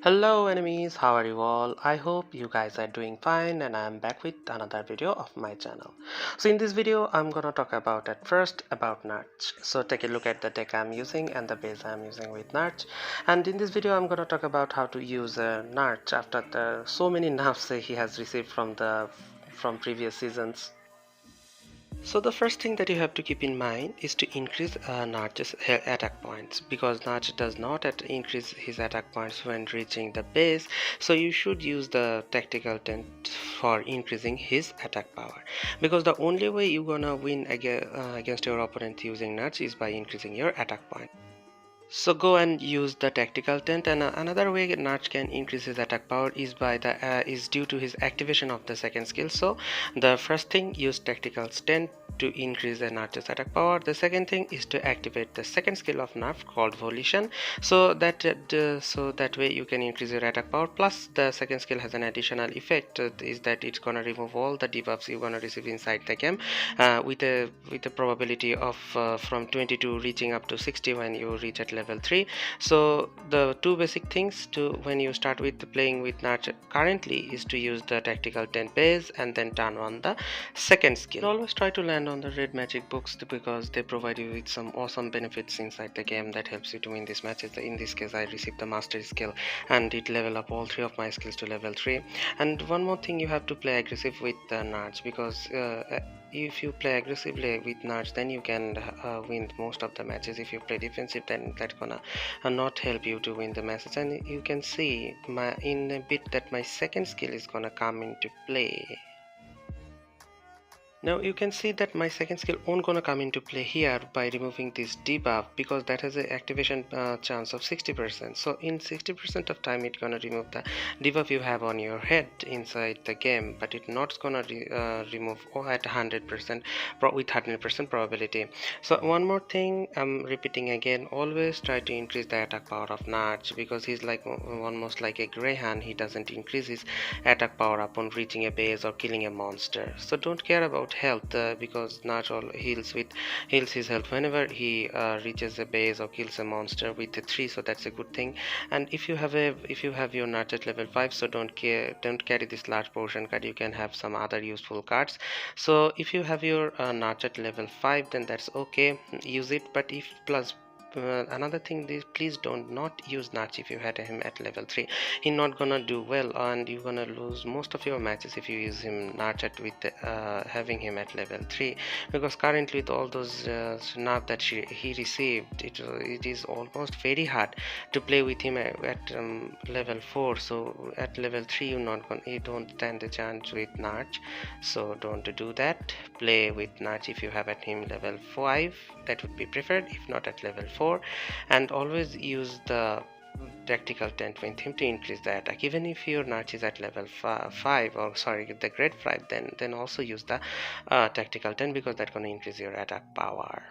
Hello enemies, how are you all? I hope you guys are doing fine and I am back with another video of my channel. So in this video I'm gonna talk about at first about Narch. So take a look at the deck I'm using and the base I'm using with Narch. And in this video I'm gonna talk about how to use Narch after the so many nerfs he has received from previous seasons. So the first thing that you have to keep in mind is to increase Narch's attack points, because Narch does not increase his attack points when reaching the base, so you should use the tactical tent for increasing his attack power, because the only way you're gonna win against your opponent using Narch is by increasing your attack point. So go and use the tactical tent, and another way Narch can increase his attack power is due to his activation of the second skill. So the first thing, use tactical tent to increase the Narch's attack power. The second thing is to activate the second skill of Narch called Volition, so that way you can increase your attack power. Plus the second skill has an additional effect, is that it's gonna remove all the debuffs you're gonna receive inside the game, with a probability of from 22 reaching up to 60 when you reach at level 3. So the two basic things to when you start with playing with Narch currently is to use the tactical 10 base and then turn on the second skill. Always try to land on the red magic books, because they provide you with some awesome benefits inside the game that helps you to win these matches. In this case I received the mastery skill and it level up all three of my skills to level 3. And one more thing, you have to play aggressive with the Narch, because if you play aggressively with Narch, then you can win most of the matches. If you play defensive, then that's gonna not help you to win the matches. And you can see in a bit that my second skill is gonna come into play. Now you can see that my second skill won't gonna come into play here by removing this debuff, because that has an activation chance of 60%. So in 60% of time it's gonna remove the debuff you have on your head inside the game, but it's not gonna remove at 100% with 100% probability. So one more thing I'm repeating again, always try to increase the attack power of Narch, because he's like almost like a greyhound. He doesn't increase his attack power upon reaching a base or killing a monster. So don't care about health, because Narch heals his health whenever he reaches a base or kills a monster with a 3, so that's a good thing. And if you have your Narch at level 5, so don't carry this large portion card. You can have some other useful cards. So if you have your Narch at level 5, then that's okay, use it. But if plus another thing is, please don't not use Narch if you had him at level 3. He's not gonna do well, and you're gonna lose most of your matches if you use him Narch with having him at level 3, because currently with all those nerf that he received, it is almost very hard to play with him at level 4. So at level 3 you don't stand a chance with Narch, so don't do that. Play with Narch if you have at him level 5, that would be preferred, if not at level 4. And always use the tactical tent with him to increase the attack. Even if your Narch is at level 5, or sorry, the grade 5, then also use the tactical tent, because that's going to increase your attack power.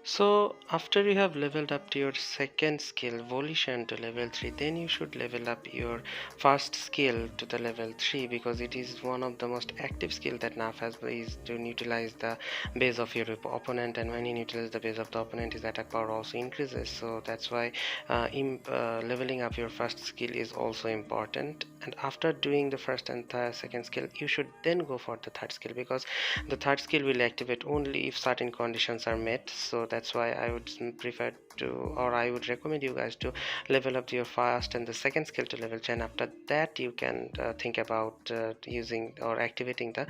So after you have leveled up to your second skill, Volition, to level 3, then you should level up your first skill to the level 3, because it is one of the most active skill that nerf has, is to neutralize the base of your opponent. And when you neutralize the base of the opponent, his attack power also increases. So that's why leveling up your first skill is also important. And after doing the first and second skill, you should then go for the third skill, because the third skill will activate only if certain conditions are met. So that's why I would prefer to, or I would recommend you guys to level up your first and the second skill to level 10. After that you can think about using or activating the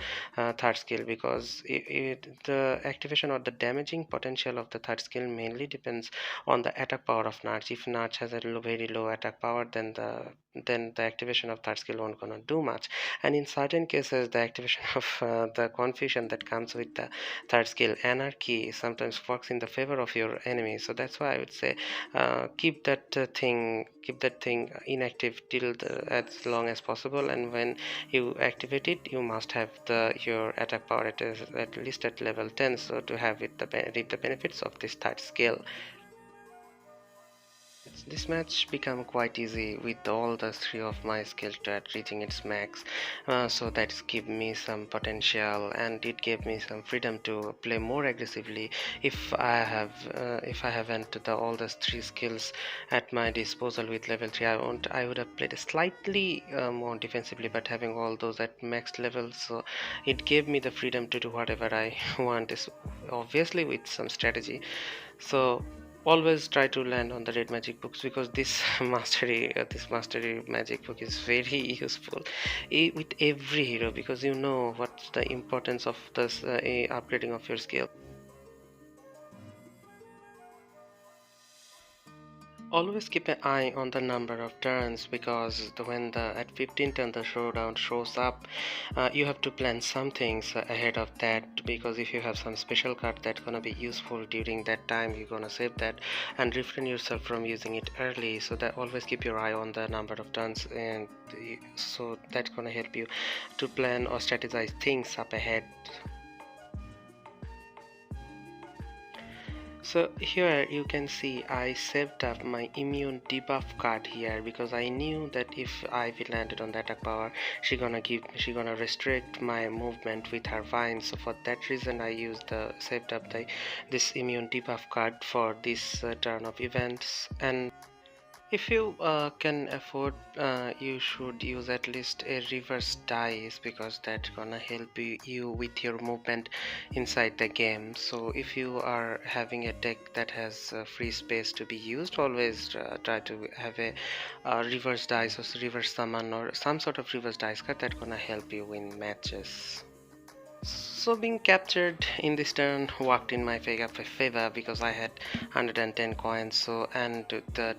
third skill, because the activation or the damaging potential of the third skill mainly depends on the attack power of Narch. If Narch has a very low attack power, then the activation of third skill won't gonna do much. And in certain cases, the activation of the confusion that comes with the third skill, Anarchy, sometimes works in the favor favor of your enemy. So that's why I would say keep that thing inactive till as long as possible, and when you activate it, you must have your attack power at least at level 10, so to have it reap the benefits of this third skill. This match became quite easy with all the three of my skill at reaching its max, so that gave me some potential, and it gave me some freedom to play more aggressively. If I haven't all the three skills at my disposal with level 3, I would have played slightly more defensively, but having all those at max level, so it gave me the freedom to do whatever I want, is obviously with some strategy. So always try to land on the red magic books, because this mastery magic book is very useful with every hero, because you know what's the importance of this upgrading of your skill. Always keep an eye on the number of turns, because when the at 15 turn the showdown shows up, you have to plan some things ahead of that, because if you have some special card that's gonna be useful during that time, you're gonna save that and refrain yourself from using it early. So that always keep your eye on the number of turns, and so that's gonna help you to plan or strategize things up ahead. So here you can see I saved up my immune debuff card here, because I knew that if Ivy landed on the attack power, she gonna restrict my movement with her vines. So for that reason I used saved up this immune debuff card for this turn of events. And if you can afford, you should use at least a reverse dice, because that's gonna help you with your movement inside the game. So if you are having a deck that has free space to be used, always try to have a reverse dice or reverse summon or some sort of reverse dice card that's gonna help you win matches. So being captured in this turn worked in my favor, because I had 110 coins, so and the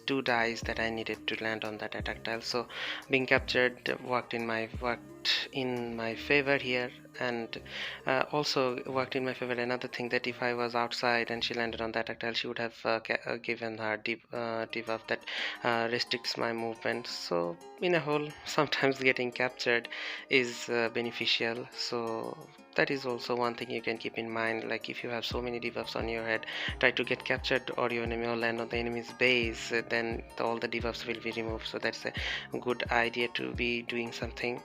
two dice that I needed to land on that attack tile, so being captured worked in my favor here. And also worked in my favor another thing, that if I was outside and she landed on that attack tile, she would have given her debuff that restricts my movement. So in a whole, sometimes getting captured is beneficial. So that is also one thing you can keep in mind. Like if you have so many debuffs on your head, try to get captured or your enemy will land on the enemy's base, then all the debuffs will be removed. So that's a good idea to be doing something.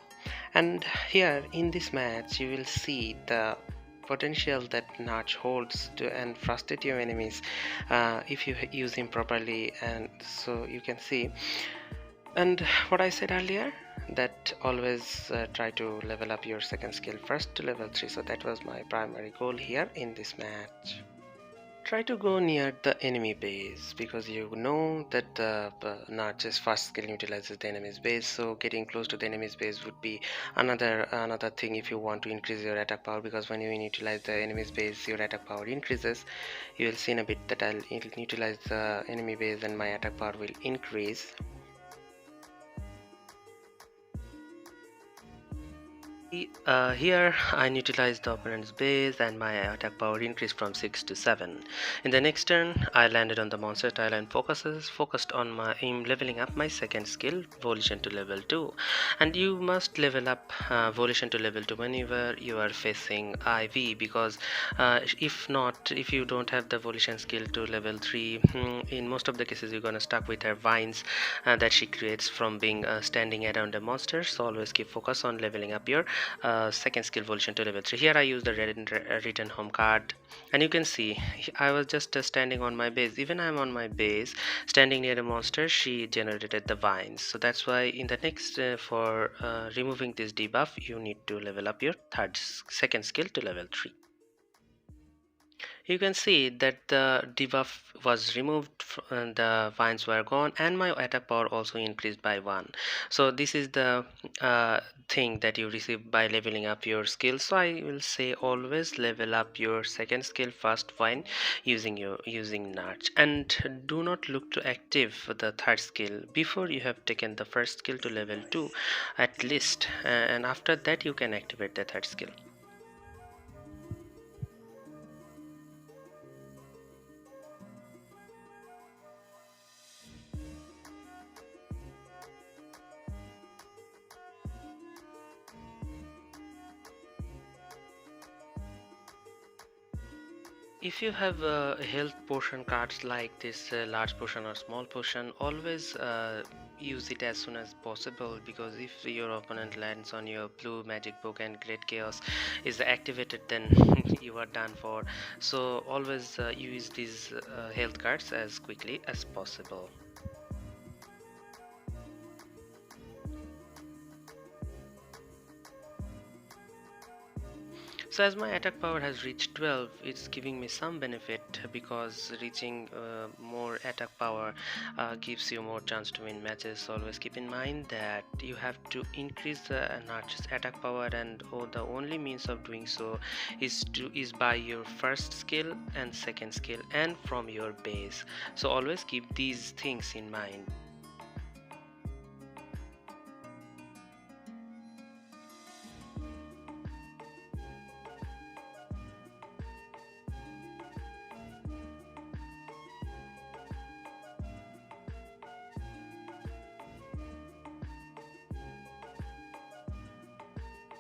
And here in this match you will see the potential that Narch holds to and frustrate your enemies if you use him properly. And so you can see, and what I said earlier, that always try to level up your second skill first to level 3. So that was my primary goal here in this match. Try to go near the enemy base, because you know that the Narch's first skill utilizes the enemy's base, so getting close to the enemy's base would be another thing if you want to increase your attack power, because when you utilize the enemy's base your attack power increases. You will see in a bit that I'll utilize the enemy base and my attack power will increase. Here I utilized the opponent's base and my attack power increased from 6 to 7. In the next turn I landed on the monster tile and focused on my leveling up my second skill, volition to level 2. And you must level up volition to level 2 whenever you are facing IV, because if you don't have the volition skill to level 3, in most of the cases you're gonna stuck with her vines that she creates from being standing around the monster. So always keep focus on leveling up your second skill, volition to level 3. Here I use the return home card, and you can see I was just standing on my base. Even I'm on my base standing near a monster, she generated the vines. So that's why in the next for removing this debuff, you need to level up your second skill to level 3. You can see that the debuff was removed and the vines were gone, and my attack power also increased by 1. So this is the thing that you receive by leveling up your skill. So I will say always level up your second skill first when using Narch, and do not look to active the third skill before you have taken the first skill to level 2 at least, and after that you can activate the third skill. If you have health potion cards like this large potion or small potion, always use it as soon as possible, because if your opponent lands on your blue magic book and great chaos is activated, then you are done for. So always use these health cards as quickly as possible. So as my attack power has reached 12, it's giving me some benefit, because reaching more attack power gives you more chance to win matches. So always keep in mind that you have to increase the Narch's attack power, and the only means of doing so is by your first skill and second skill and from your base. So always keep these things in mind.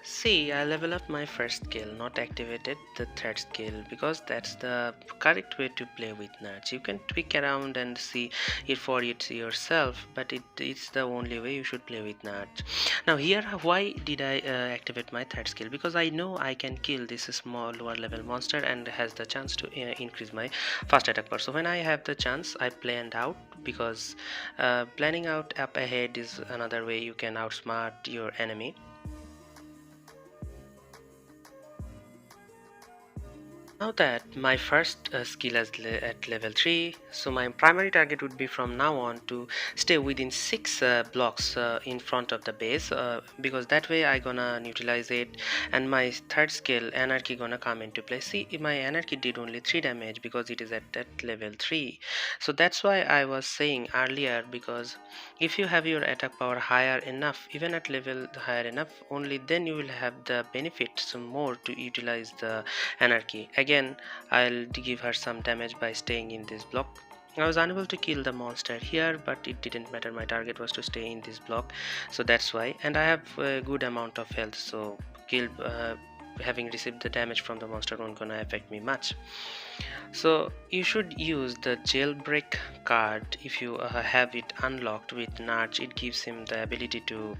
See, I level up my first skill, not activated the third skill, because that's the correct way to play with Narch. You can tweak around and see it for it yourself, but it's the only way you should play with Narch. Now here, why did I activate my third skill? Because I know I can kill this small lower level monster and has the chance to increase my fast attack power. So when I have the chance, I planned out, because planning out up ahead is another way you can outsmart your enemy. Now that my first skill is at level 3, so my primary target would be from now on to stay within 6 blocks in front of the base, because that way I gonna utilize it, and my third skill Anarchy gonna come into play. See, my Anarchy did only 3 damage because it is at that level 3. So that's why I was saying earlier, because if you have your attack power higher enough, even at level higher enough, only then you will have the benefits more to utilize the Anarchy. Again, I'll give her some damage by staying in this block. I was unable to kill the monster here, but it didn't matter. My target was to stay in this block, so that's why. And I have a good amount of health, so having received the damage from the monster won't gonna affect me much. So you should use the jailbreak card if you have it unlocked with Narch. It gives him the ability to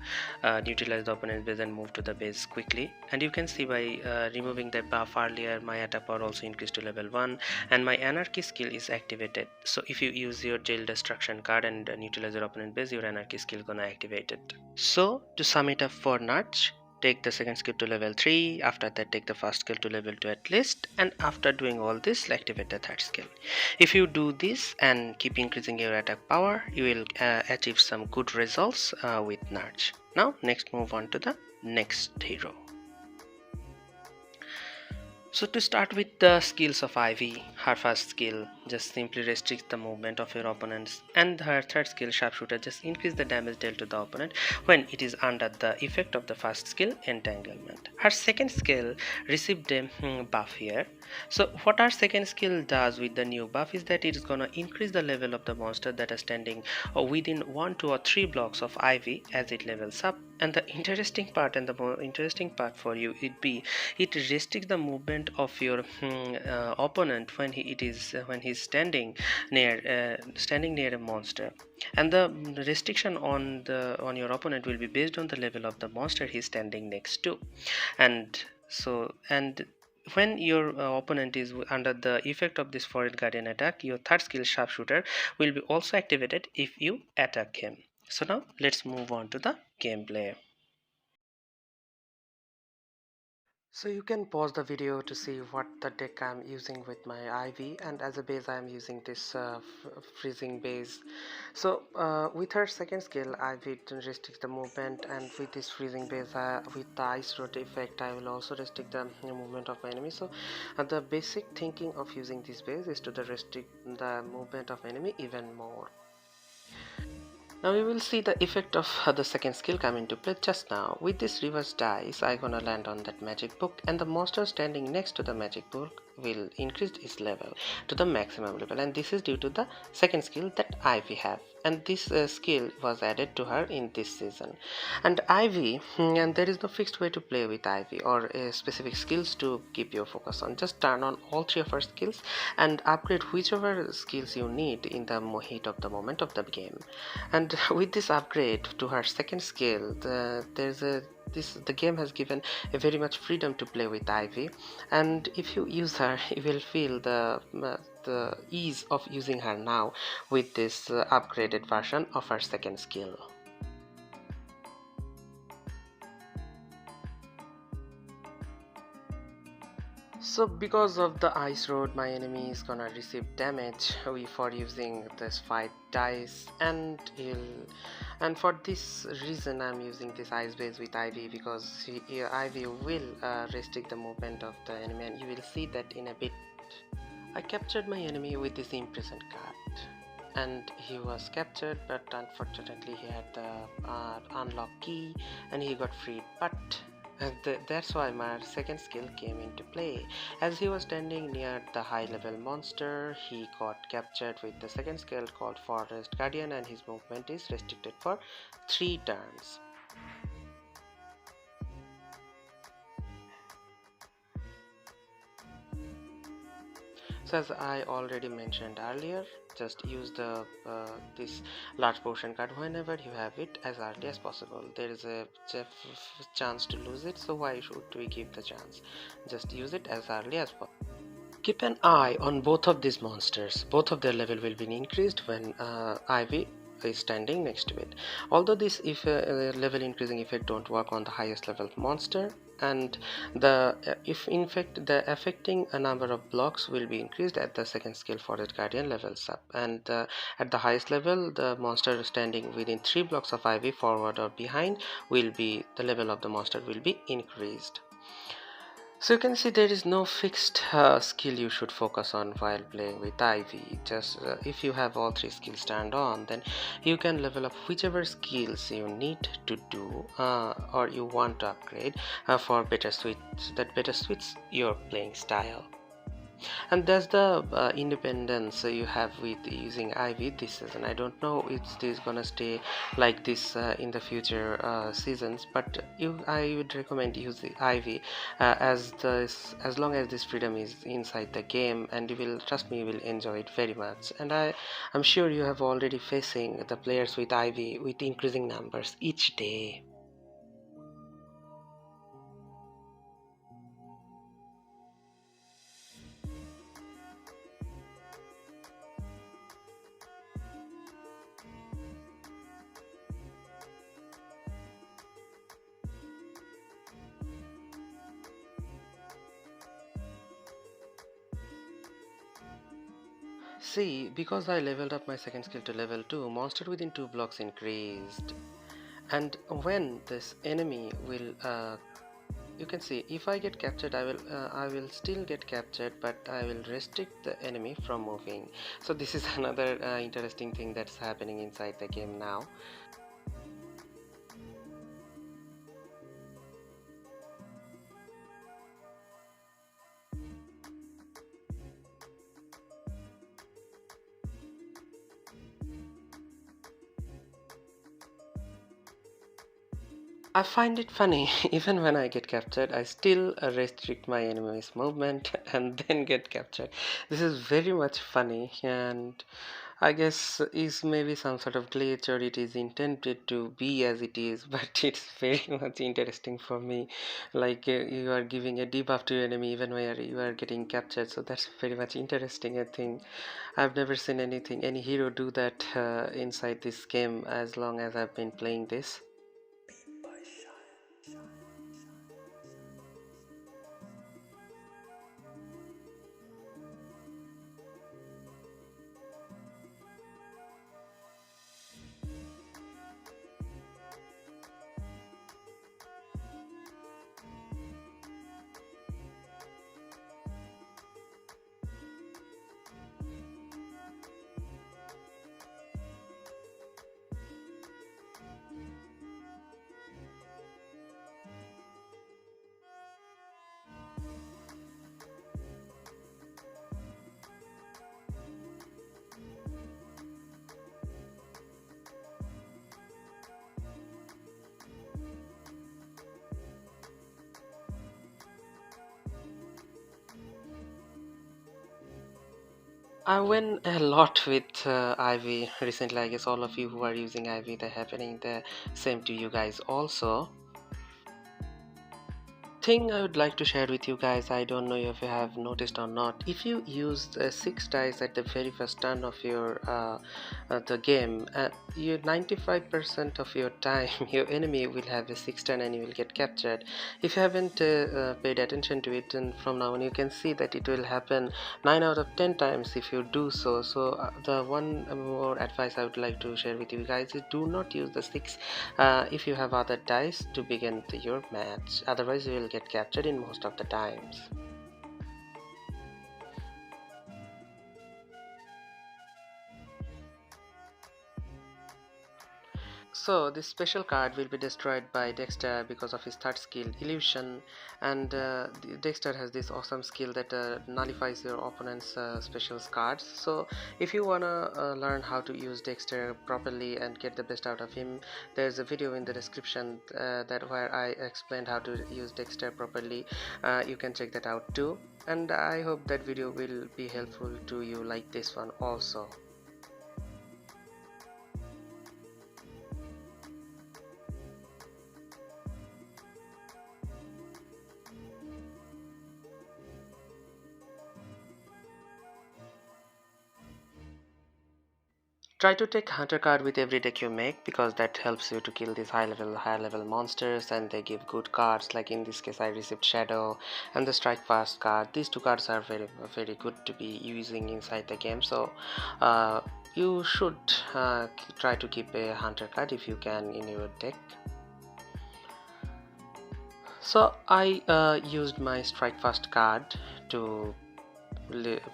utilize the opponent's base and move to the base quickly. And you can see by removing that buff earlier, my attack power also increased to level 1, and my Anarchy skill is activated. So if you use your jail destruction card and utilize your opponent's base, your Anarchy skill gonna activate it. So to sum it up for Narch, take the second skill to level 3, after that take the first skill to level 2 at least, and after doing all this, activate the third skill. If you do this and keep increasing your attack power, you will achieve some good results with Narch. Now next, move on to the next hero. So to start with the skills of Ivy, her first skill just simply restricts the movement of your opponents, and her third skill, Sharpshooter, just increase the damage dealt to the opponent when it is under the effect of the first skill, Entanglement. Her second skill received a buff here. So what our second skill does with the new buff is that it is gonna increase the level of the monster that are standing within 1, 2 or 3 blocks of Ivy as it levels up. And the interesting part, and the more interesting part for you, it restricts the movement of your opponent when he's standing near a monster, and the restriction on your opponent will be based on the level of the monster he's standing next to. And when your opponent is under the effect of this Foreign Guardian attack, your third skill, Sharpshooter, will be also activated if you attack him. So now let's move on to the gameplay. So you can pause the video to see what the deck I'm using with my Ivy, and as a base I'm using this freezing base. So with her second skill, Ivy restricts the movement, and with this freezing base, with the ice road effect, I will also restrict the movement of my enemy. So the basic thinking of using this base is to restrict the movement of enemy even more. Now we will see the effect of the second skill come into play just now. With this reverse dice, I gonna land on that magic book, and the monster standing next to the magic book will increase its level to the maximum level, and this is due to the second skill that Ivy have. and this skill was added to her in this season. And Ivy, and there is no fixed way to play with Ivy or specific skills to keep your focus on. Just turn on all three of her skills and upgrade whichever skills you need in the heat of the moment of the game. And with this upgrade to her second skill, the game has given a very much freedom to play with Ivy, and if you use her, you will feel the ease of using her now with this upgraded version of her second skill. So because of the ice road, my enemy is gonna receive damage for using this fight dice, and for this reason I'm using this ice base with Ivy, because Ivy will restrict the movement of the enemy, and you will see that in a bit. I captured my enemy with this imprisoned card, and he was captured, but unfortunately he had the unlock key and he got freed. But that's why my second skill came into play. As he was standing near the high level monster, he got captured with the second skill called Forest Guardian, and his movement is restricted for 3 turns. So as I already mentioned earlier, just use the this large portion card whenever you have it as early as possible. There is a chance to lose it, so why should we give the chance? Just use it as early as possible. Keep an eye on both of these monsters. Both of their level will be increased when Ivy is standing next to it. Although this level increasing effect don't work on the highest level monster, and if in fact the affecting a number of blocks will be increased at the second skill Forest Guardian levels up, and at the highest level the monster standing within 3 blocks of Ivy forward or behind the level of the monster will be increased. So you can see there is no fixed skill you should focus on while playing with Ivy. Just if you have all 3 skills turned on, then you can level up whichever skills you need to do or you want to upgrade for better suits your playing style. And that's the independence you have with using Ivy this season. I don't know if this is gonna stay like this in the future seasons, but I would recommend using Ivy as long as this freedom is inside the game, and you will, trust me, you will enjoy it very much. And I'm sure you have already facing the players with Ivy with increasing numbers each day. See, because I leveled up my second skill to level 2, monster within 2 blocks increased. And when this enemy will you can see, if I get captured, I will still get captured, but I will restrict the enemy from moving. So this is another interesting thing that's happening inside the game now. I find it funny, even when I get captured, I still restrict my enemy's movement and then get captured. This is very much funny, and I guess is maybe some sort of glitch, or it is intended to be as it is, but it's very much interesting for me. Like you are giving a debuff to your enemy even when you are getting captured, so that's very much interesting. I think I've never seen any hero do that inside this game as long as I've been playing this. I went a lot with Ivy recently. I guess all of you who are using Ivy, they're happening the same to you guys also. Thing I would like to share with you guys, I don't know if you have noticed or not, if you use 6 dice at the very first turn of your the game, you 95% of your time your enemy will have a 6 turn and you will get captured. If you haven't paid attention to it, and from now on you can see that it will happen 9 out of 10 times if you do so. So the one more advice I would like to share with you guys is do not use the 6 if you have other dice to begin your match, otherwise you will get captured in most of the times. So this special card will be destroyed by Dexter because of his third skill, Illusion, and Dexter has this awesome skill that nullifies your opponent's special cards. So if you wanna learn how to use Dexter properly and get the best out of him, there's a video in the description that where I explained how to use Dexter properly. You can check that out too, and I hope that video will be helpful to you like this one also. Try to take hunter card with every deck you make, because that helps you to kill these higher level monsters, and they give good cards. Like in this case I received Shadow and the Strike Fast card. These two cards are very good to be using inside the game, so you should try to keep a hunter card if you can in your deck. So I used my Strike Fast card to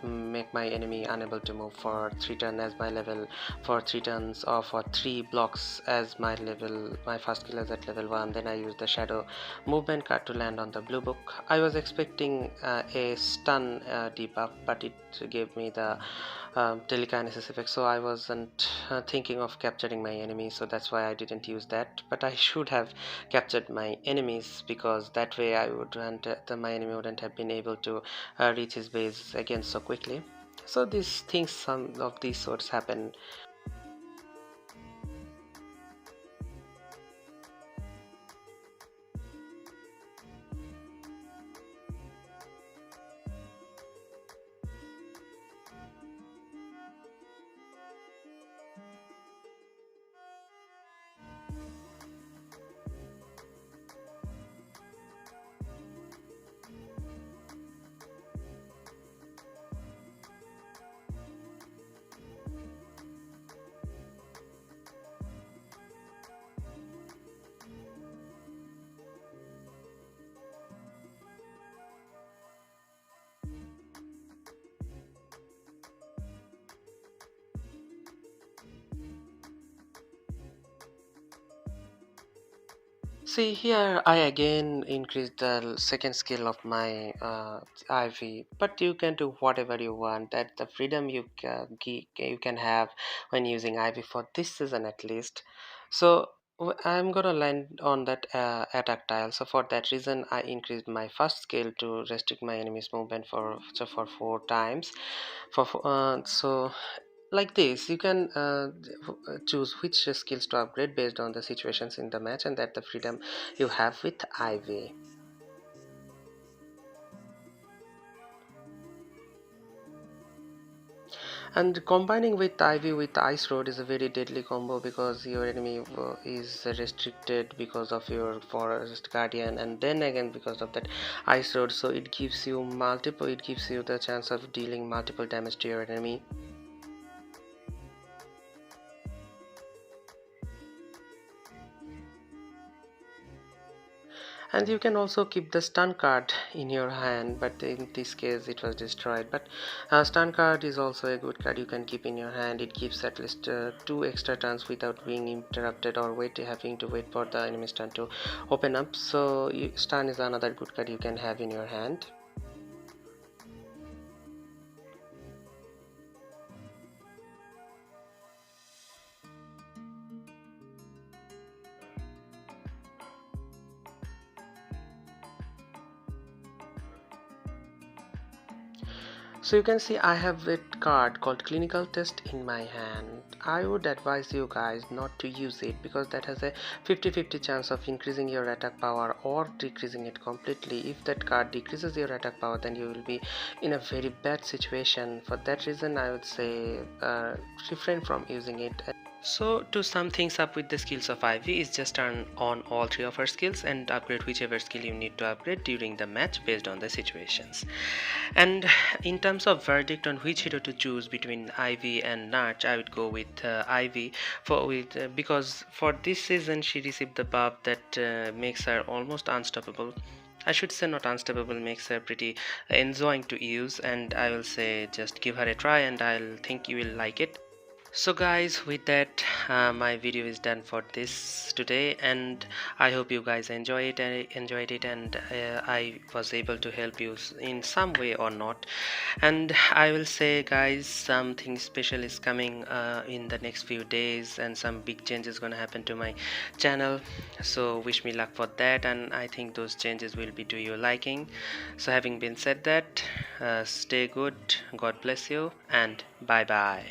make my enemy unable to move for 3 turns as my level, for 3 turns or for 3 blocks as my level. My first skill is at level 1. Then I used the Shadow movement card to land on the blue book. I was expecting a stun debuff, but it gave me the telekinesis effect, so I wasn't thinking of capturing my enemies, so that's why I didn't use that. But I should have captured my enemies, because that way I wouldn't my enemy wouldn't have been able to reach his base again so quickly. So these things, some of these sorts happen. See here, I again increased the second skill of my IV, but you can do whatever you want. That the freedom you can have when using IV for this season at least. So I'm gonna land on that attack tile. So for that reason, I increased my first skill to restrict my enemy's movement for 4 times. So like this you can choose which skills to upgrade based on the situations in the match, and that the freedom you have with Ivy. And combining with Ivy with Ice Road is a very deadly combo, because your enemy is restricted because of your Forest Guardian, and then again because of that Ice Road, so it gives you the chance of dealing multiple damage to your enemy. And you can also keep the stun card in your hand, but in this case it was destroyed. But stun card is also a good card you can keep in your hand. It gives at least 2 extra turns without being interrupted or having to wait for the enemy's turn to open up. So stun is another good card you can have in your hand. So you can see I have it card called clinical test in my hand, I would advise you guys not to use it, because that has a 50-50 chance of increasing your attack power or decreasing it completely. If that card decreases your attack power, then you will be in a very bad situation. For that reason, I would say refrain from using it. So to sum things up with the skills of Ivy is just turn on all three of her skills and upgrade whichever skill you need to upgrade during the match based on the situations. And in terms of verdict on which hero to choose between Ivy and Narch, I would go with Ivy because for this season she received the buff that makes her almost unstoppable. I should say not unstoppable, makes her pretty enjoying to use, and I will say just give her a try and I'll think you will like it. So guys, with that my video is done for this today, and I hope you guys enjoyed it, and I was able to help you in some way or not. And I will say guys, something special is coming in the next few days, and some big changes gonna happen to my channel, so wish me luck for that, and I think those changes will be to your liking. So having been said that, stay good, God bless you, and bye bye.